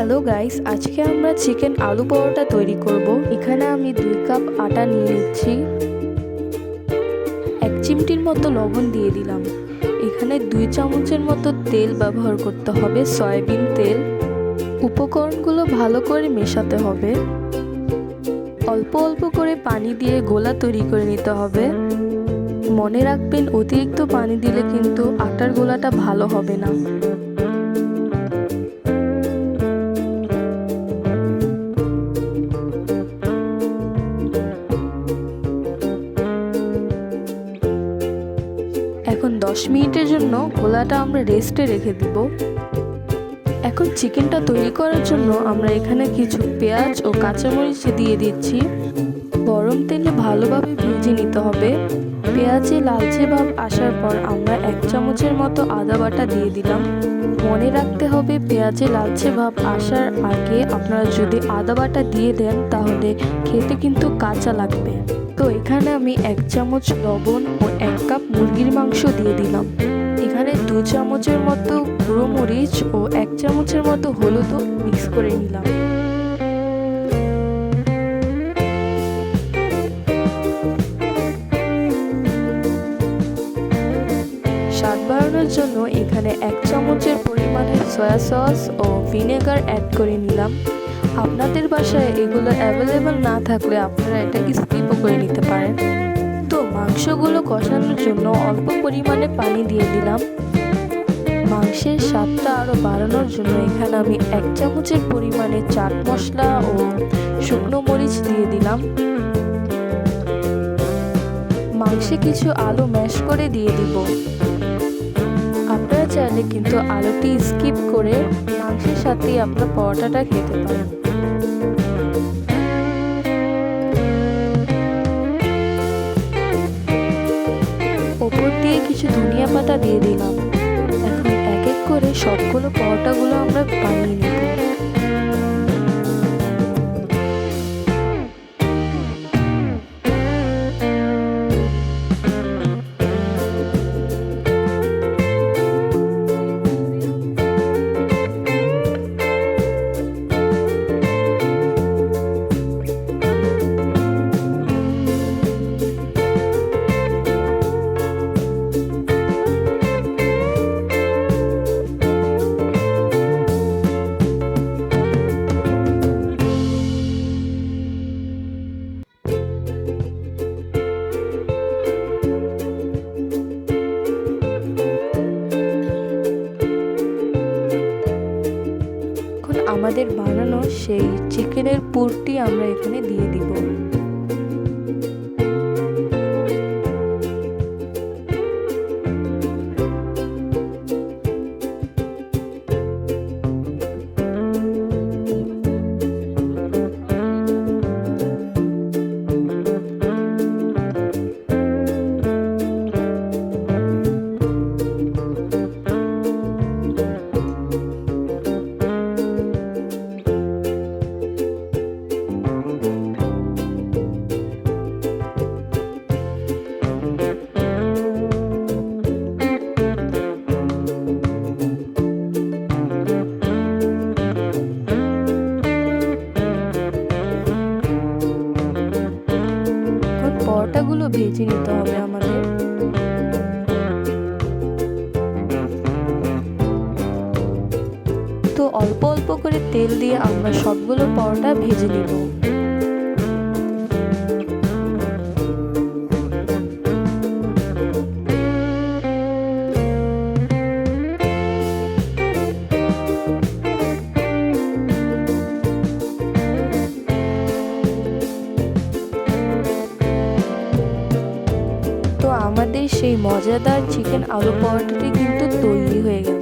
Hello guys, আজকে আমরা chicken আলু পরোটা তৈরি করব। এখানে আমি 2 কাপ আটা নিয়ে নিচ্ছি। 1 চিমটির মতো লবণ দিয়ে দিলাম। এখানে 2 চামচের মতো তেল ব্যবহার করতে হবে, সয়াবিন তেল। উপকরণগুলো ভালো করে মেশাতে হবে। অল্প অল্প করে পানি দিয়ে গোলা তৈরি করে নিতে হবে। মনে রাখবেন, অতিরিক্ত পানি দিলে কিন্তু আটার গোলাটা ভালো হবে না। এখন 10 মিনিটের জন্য গোলাটা আমরা রেস্টে রেখে দিব। এখন চিকেনটা তৈরি করার জন্য আমরা এখানে কিছু পেঁয়াজ ও কাঁচামরিচ দিয়ে দিচ্ছি। গরম তেলে ভালোভাবে ভেজে নিতে হবে। পেঁয়াজে লালচে ভাব আসার পর আমরা 1 চামচের মতো আদা বাটা দিয়ে দিলাম। মনে রাখতে হবে, পেঁয়াজে লালচে ভাব আসার আগে আপনারা যদি আদা বাটা দিয়ে দেন তাহলে খেতে কিন্তু কাঁচা লাগবে। তো এখানে আমি 1 চামচ লবণ ও 1 কাপ মুরগির মাংস দিয়ে দিলাম। এখানে 2 চামচের মতো গুঁড়ো মরিচ ও 1 চামচের মতো হলুদও মিক্স করে নিলাম। স্বাদ বাড়ানোর জন্য এখানে 1 চামচের পরিমাণে সয়া সস ও ভিনেগার অ্যাড করে নিলাম। আপনাদের বাসায় এগুলো অ্যাভেলেবল না থাকলে আপনারা এটা স্কিপও করে নিতে পারেন। তো মাংসগুলো কষানোর জন্য অল্প পরিমাণে পানি দিয়ে দিলাম। মাংসের স্বাদটা আরও বাড়ানোর জন্য এখানে আমি 1 চামচের পরিমাণে চাট মশলা ও শুকনো মরিচ দিয়ে দিলাম। মাংসে কিছু আলু ম্যাশ করে দিয়ে দিব। আপনারা চাইলে কিন্তু আলুটি স্কিপ করে মাংসের সাথেই আপনারা পরোটাটা খেতে পারেন। ওপর দিয়ে কিছু ধনিয়া পাতা দিয়ে দিলাম। এখন এক এক করে সবগুলো পরোটাগুলো আমরা বানিয়ে নেব। আমাদের বানানো সেই চিকেনের পুরটি আমরা এখানে দিয়ে দিব। পরোটাগুলো ভেজে নিতে হবে আমাদের। তো অল্প অল্প করে তেল দিয়ে আমরা সবগুলো পরোটা ভেজে নিব। আমাদের সেই মজাদার চিকেন আলু পরোটাটি কিন্তু তৈরি হয়ে গেল।